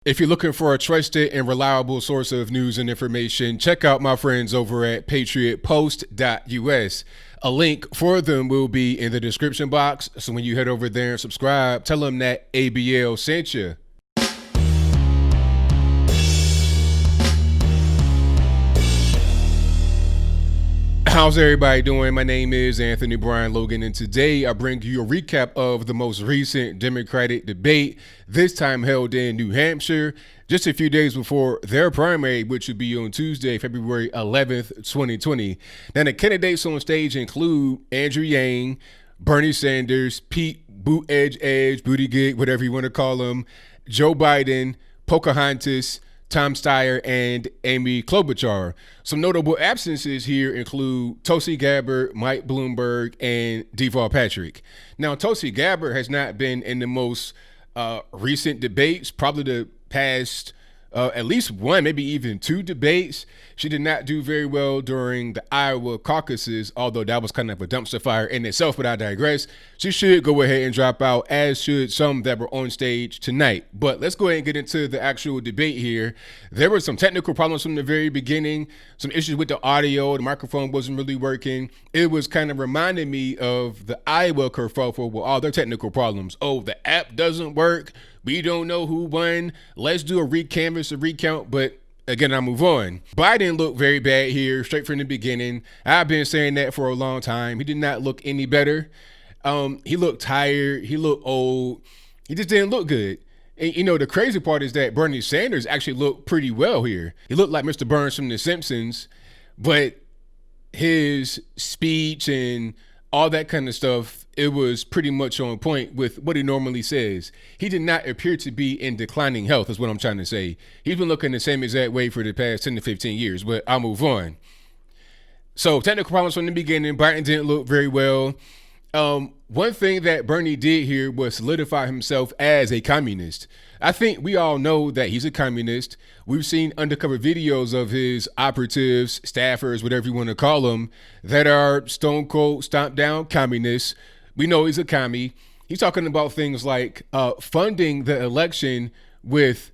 If you're looking for a trusted and reliable source of news and information, check out my friends over at patriotpost.us. A link for them will be in the description box. So when you head over there and subscribe, tell them that ABL sent you. How's everybody doing? My name is Anthony Brian Logan, and today I bring you a recap of the most recent Democratic debate, this time held in New Hampshire, just a few days before their primary, which would be on Tuesday, February 11th, 2020. Now, the candidates on stage include Andrew Yang, Bernie Sanders, Pete Buttigieg, whatever you want to call him, Joe Biden, Pocahontas, Tom Steyer, and Amy Klobuchar. Some notable absences here include Tulsi Gabbard, Mike Bloomberg, and Deval Patrick. Now, Tulsi Gabbard has not been in the most recent debates, probably the past at least one, maybe even two debates. She did not do very well during the Iowa caucuses, although that was kind of a dumpster fire in itself, but I digress. She should go ahead and drop out, as should some that were on stage tonight. But let's go ahead and get into the actual debate here. There were some technical problems from the very beginning, some issues with the audio. The microphone wasn't really working. It was kind of reminding me of the Iowa kerfuffle with all their technical problems. Oh, the app doesn't work. We don't know who won. Let's do a recanvass, a recount, but again, I move on. Biden looked very bad here, straight from the beginning. I've been saying that for a long time. He did not look any better. He looked tired. He looked old. He just didn't look good. And, you know, the crazy part is that Bernie Sanders actually looked pretty well here. He looked like Mr. Burns from The Simpsons, but his speech and all that kind of stuff, it was pretty much on point with what he normally says. He did not appear to be in declining health, is what I'm trying to say. He's been looking the same exact way for the past 10 to 15 years, but I'll move on. So technical problems from the beginning. Biden didn't look very well. One thing that Bernie did here was solidify himself as a communist. I think we all know that he's a communist. We've seen undercover videos of his operatives, staffers, whatever you want to call them, that are stone cold, stomped down communists. We know he's a commie. He's talking about things like funding the election with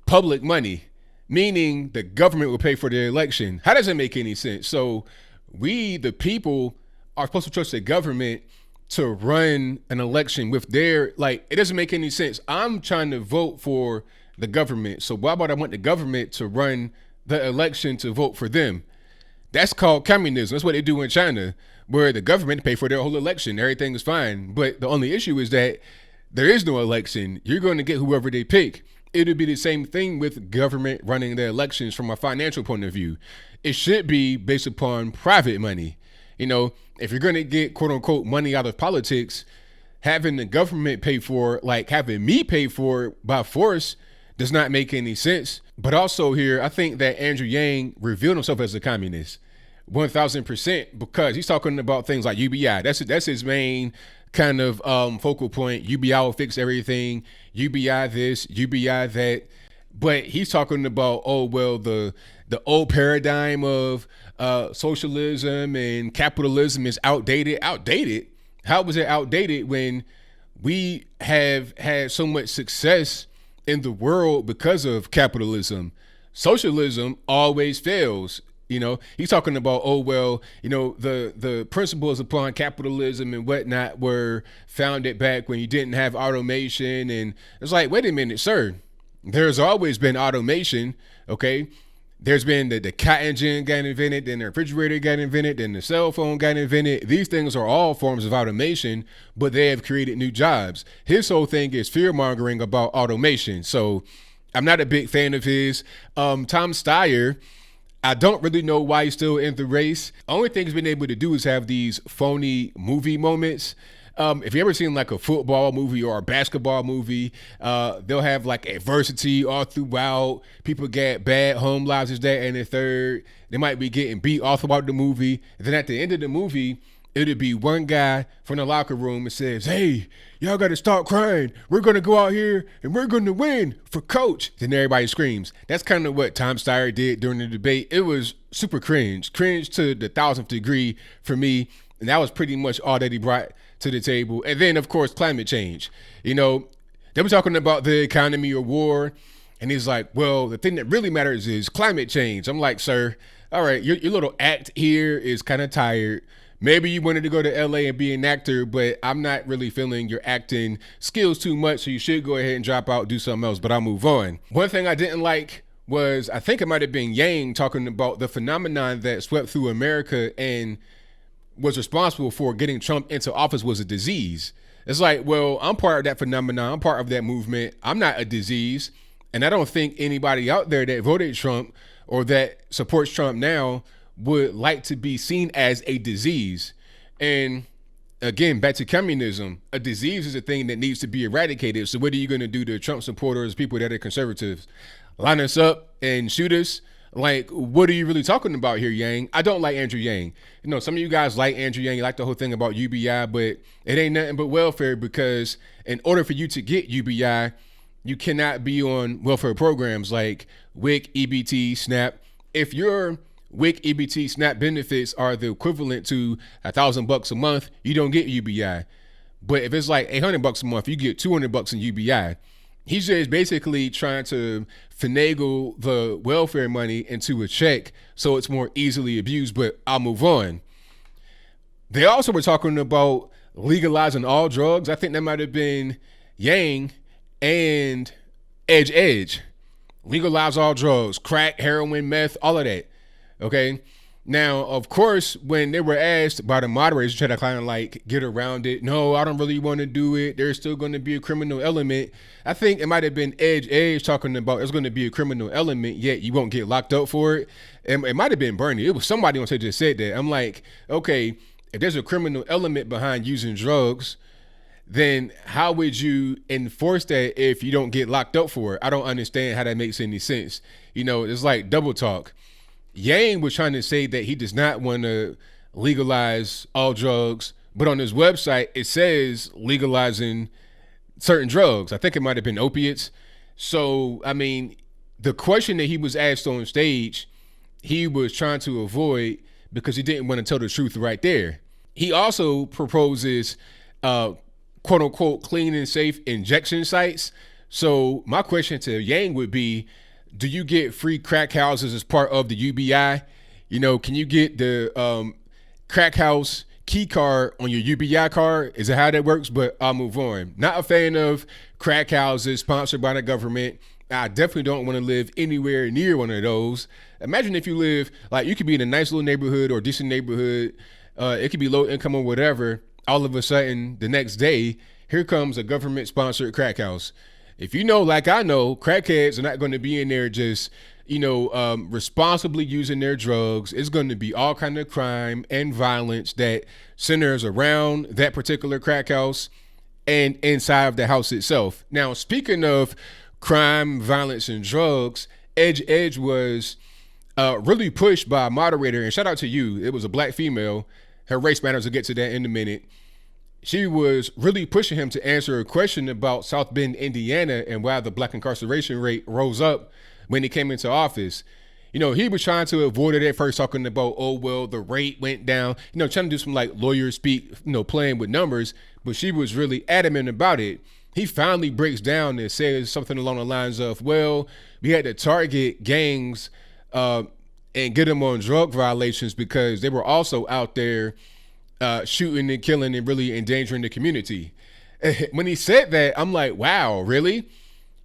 public money, meaning the government will pay for the election. How does that make any sense? So we, the people, are supposed to trust the government to run an election with their, like, it doesn't make any sense. I'm trying to vote for the government. So why would I want the government to run the election to vote for them? That's called communism. That's what they do in China, where the government pay for their whole election. Everything is fine. But the only issue is that there is no election. You're going to get whoever they pick. It'll be the same thing with government running the elections from a financial point of view. It should be based upon private money. You know, if you're going to get quote unquote money out of politics, having the government pay for, like having me pay for it by force, does not make any sense. But also here, I think that Andrew Yang revealed himself as a communist 1000%, because he's talking about things like UBI. That's his main kind of focal point. UBI will fix everything. UBI this, UBI that. But he's talking about, oh, well, the old paradigm of socialism and capitalism is outdated. Outdated? How was it outdated when we have had so much success in the world because of capitalism? Socialism always fails. You know, he's talking about, oh, well, you know, the principles upon capitalism and whatnot were founded back when you didn't have automation. And it's like, wait a minute, sir. There's always been automation, okay? There's been the car engine got invented, then the refrigerator got invented, then the cell phone got invented. These things are all forms of automation, but they have created new jobs. His whole thing is fear-mongering about automation. So I'm not a big fan of his. Tom Steyer, I don't really know why he's still in the race. Only thing he's been able to do is have these phony movie moments. If you ever seen like a football movie or a basketball movie, they'll have like adversity all throughout. People get bad home lives, this, that, and the third. They might be getting beat all throughout the movie. And then at the end of the movie, it'll be one guy from the locker room and says, hey, y'all got to stop crying. We're going to go out here and we're going to win for coach. Then everybody screams. That's kind of what Tom Steyer did during the debate. It was super cringe to the 1000th degree for me. And that was pretty much all that he brought to the table. And then, of course, climate change. You know, they were talking about the economy or war. And he's like, well, the thing that really matters is climate change. I'm like, sir, all right, your little act here is kind of tired. Maybe you wanted to go to LA and be an actor, but I'm not really feeling your acting skills too much. So you should go ahead and drop out, do something else, but I'll move on. One thing I didn't like was, I think it might have been Yang talking about the phenomenon that swept through America and was responsible for getting Trump into office was a disease. It's like, well, I'm part of that phenomenon. I'm part of that movement. I'm not a disease. And I don't think anybody out there that voted Trump or that supports Trump now would like to be seen as a disease. And again, back to communism, a disease is a thing that needs to be eradicated. So what are you going to do to Trump supporters, people that are conservatives? Line us up and shoot us? Like, what are you really talking about here, Yang? I don't like Andrew Yang. You know, some of you guys like Andrew Yang, you like the whole thing about UBI, but it ain't nothing but welfare, because in order for you to get UBI, you cannot be on welfare programs like WIC, EBT, SNAP. If your WIC, EBT, SNAP benefits are the equivalent to $1,000 a month, you don't get UBI. But if it's like $800 a month, you get $200 in UBI. He's just basically trying to finagle the welfare money into a check so it's more easily abused, but I'll move on. They also were talking about legalizing all drugs. I think that might have been Yang and Edge. Legalize all drugs, crack, heroin, meth, all of that. Okay. Now, of course, when they were asked by the moderators, try to kind of like get around it. No, I don't really want to do it. There's still going to be a criminal element. I think it might have been Edge talking about there's going to be a criminal element, yet you won't get locked up for it. It might have been Bernie. It was somebody on stage that said that. I'm like, okay, if there's a criminal element behind using drugs, then how would you enforce that if you don't get locked up for it? I don't understand how that makes any sense. You know, it's like double talk. Yang was trying to say that he does not want to legalize all drugs, but on his website, it says legalizing certain drugs. I think it might have been opiates. So, I mean, the question that he was asked on stage, he was trying to avoid because he didn't want to tell the truth right there. He also proposes quote unquote clean and safe injection sites. So my question to Yang would be, do you get free crack houses as part of the UBI? You know, can you get the crack house key card on your UBI card? Is it how that works? But I'll move on. Not a fan of crack houses sponsored by the government. I definitely don't want to live anywhere near one of those. Imagine if you live, like, you could be in a nice little neighborhood or decent neighborhood. It could be low income or whatever. All of a sudden, the next day, here comes a government sponsored crack house. If you know, like I know, crackheads are not going to be in there just, you know, responsibly using their drugs. It's going to be all kind of crime and violence that centers around that particular crack house and inside of the house itself. Now, speaking of crime, violence, and drugs, Edge was really pushed by a moderator, and shout out to you. It was a black female. Her race matters. We'll get to that in a minute. She was really pushing him to answer a question about South Bend, Indiana, and why the black incarceration rate rose up when he came into office. You know, he was trying to avoid it at first, talking about, oh, well, the rate went down, you know, trying to do some like lawyer speak, you know, playing with numbers, but she was really adamant about it. He finally breaks down and says something along the lines of, well, we had to target gangs and get them on drug violations because they were also out there shooting and killing and really endangering the community. When he said that, I'm like, wow, really?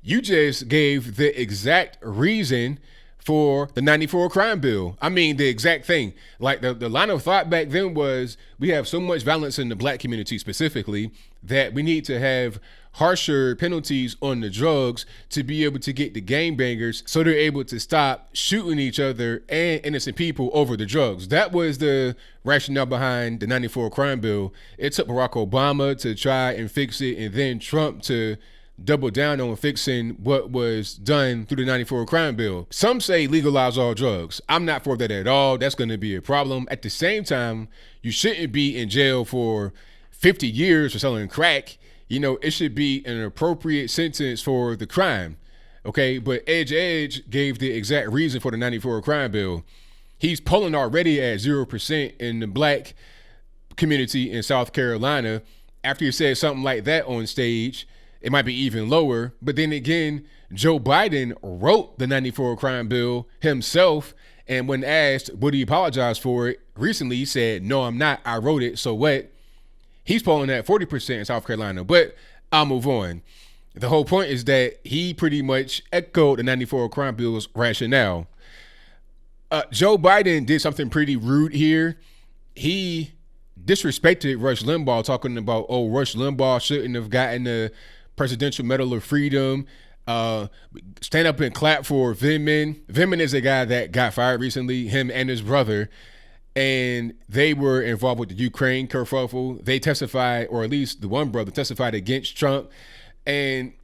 You just gave the exact reason for the 94 crime bill. I mean, the exact thing. Like the line of thought back then was, we have so much violence in the black community specifically that we need to have harsher penalties on the drugs to be able to get the gangbangers so they're able to stop shooting each other and innocent people over the drugs. That was the rationale behind the 94 crime bill. It took Barack Obama to try and fix it, and then Trump to double down on fixing what was done through the 94 crime bill. Some say legalize all drugs. I'm not for that at all. That's going to be a problem. At the same time, you shouldn't be in jail for 50 years for selling crack. You know, it should be an appropriate sentence for the crime. Okay, but Edge gave the exact reason for the 94 crime bill. He's polling already at 0% in the black community in South Carolina after he said something like that on stage. it might be even lower. But then again, Joe Biden wrote the 94 crime bill himself. And when asked, would he apologize for it? Recently, he said, no, I'm not. I wrote it. So what? He's polling at 40% in South Carolina. But I'll move on. The whole point is that he pretty much echoed the 94 crime bill's rationale. Joe Biden did something pretty rude here. He disrespected Rush Limbaugh, talking about, oh, Rush Limbaugh shouldn't have gotten the Presidential Medal of Freedom. Stand up and clap for Vindman. Vindman is a guy that got fired recently, him and his brother, and they were involved with the Ukraine kerfuffle. They testified, or at least the one brother testified against Trump, and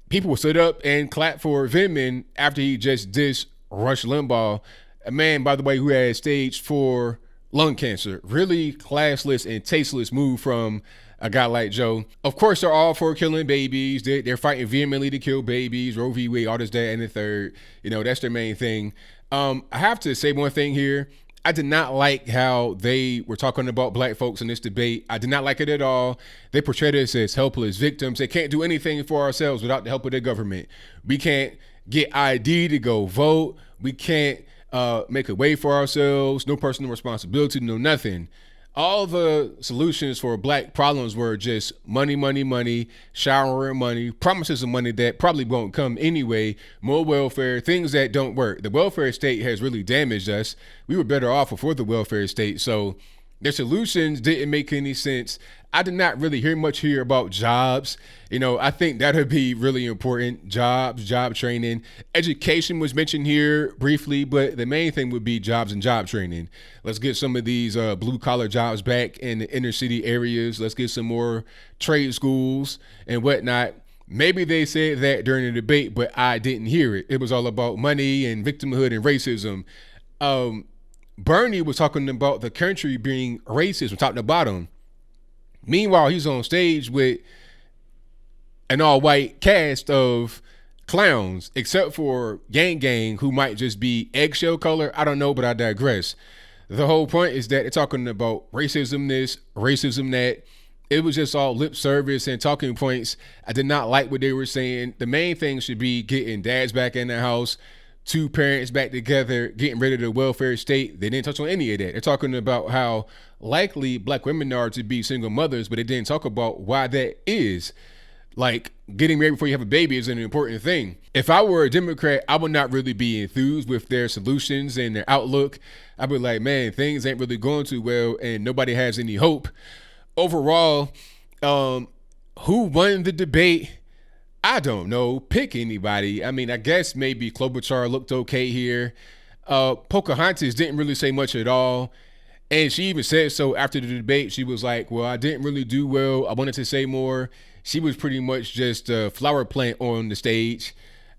people stood up and clapped for Vindman after he just dissed Rush Limbaugh, a man, by the way, who had stage 4 lung cancer. Really classless and tasteless move from a guy like Joe. Of course, they're all for killing babies. They're fighting vehemently to kill babies. Roe v. Wade, all this, that, and the third. You know, that's their main thing. I have to say one thing here. I did not like how they were talking about black folks in this debate. I did not like it at all. They portrayed us as helpless victims. They can't do anything for ourselves without the help of the government. We can't get ID to go vote. We can't make a way for ourselves. No personal responsibility, no nothing. All the solutions for black problems were just money, money, money, showering money, promises of money that probably won't come anyway, more welfare, things that don't work. The welfare state has really damaged us. We were better off before the welfare state. So their solutions didn't make any sense. I did not really hear much here about jobs. You know, I think that would be really important. Jobs, job training. Education was mentioned here briefly, but the main thing would be jobs and job training. Let's get some of these blue collar jobs back in the inner city areas. Let's get some more trade schools and whatnot. Maybe they said that during the debate, but I didn't hear it. It was all about money and victimhood and racism. Bernie was talking about the country being racist from top to bottom. Meanwhile, he's on stage with an all-white cast of clowns, except for Gang Gang, who might just be eggshell color. I don't know, but I digress. The whole point is that they're talking about racism this, racism that. It was just all lip service and talking points. I did not like what they were saying. The main thing should be getting dads back in the house, 2 parents back together, getting rid of the welfare state. They didn't touch on any of that. They're talking about how likely black women are to be single mothers, but they didn't talk about why that is. Like, getting married before you have a baby is an important thing. If I were a Democrat, I would not really be enthused with their solutions and their outlook. I'd be like, man, things ain't really going too well and nobody has any hope. Overall, who won the debate? I don't know. Pick anybody. I mean, I guess maybe Klobuchar looked okay here. Pocahontas didn't really say much at all. And she even said so after the debate. She was like, well, I didn't really do well. I wanted to say more. She was pretty much just a flower plant on the stage.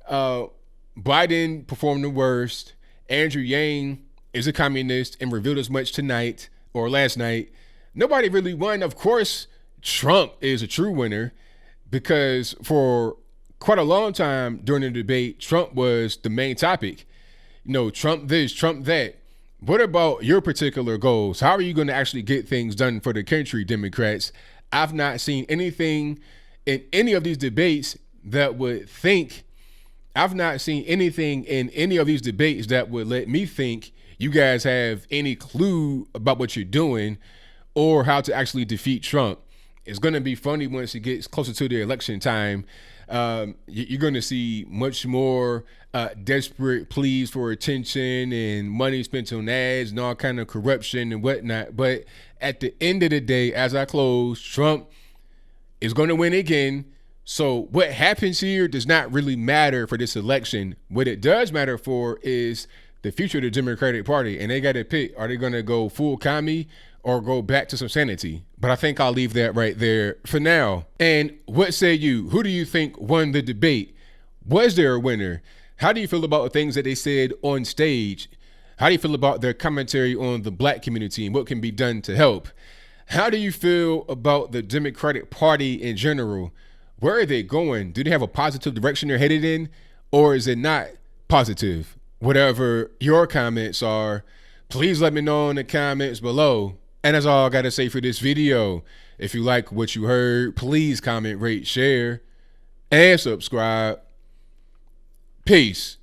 Biden performed the worst. Andrew Yang is a communist and revealed as much tonight or last night. Nobody really won. Of course, Trump is a true winner because for quite a long time during the debate, Trump was the main topic. You know, Trump this, Trump that. What about your particular goals? How are you going to actually get things done for the country, Democrats? I've not seen anything in any of these debates that would think, I've not seen anything in any of these debates that would let me think you guys have any clue about what you're doing or how to actually defeat Trump. It's going to be funny once it gets closer to the election time. You're going to see much more desperate pleas for attention and money spent on ads and all kind of corruption and whatnot. But at the end of the day, as I close, Trump is going to win again. So what happens here does not really matter for this election. What it does matter for is the future of the Democratic Party. And they got to pick, are they going to go full commie or go back to some sanity? But I think I'll leave that right there for now. And what say you? Who do you think won the debate? Was there a winner? How do you feel about the things that they said on stage? How do you feel about their commentary on the black community and what can be done to help? How do you feel about the Democratic Party in general? Where are they going? Do they have a positive direction they're headed in? Or is it not positive? Whatever your comments are, please let me know in the comments below. And that's all I got to say for this video. If you like what you heard, please comment, rate, share. and subscribe. Peace.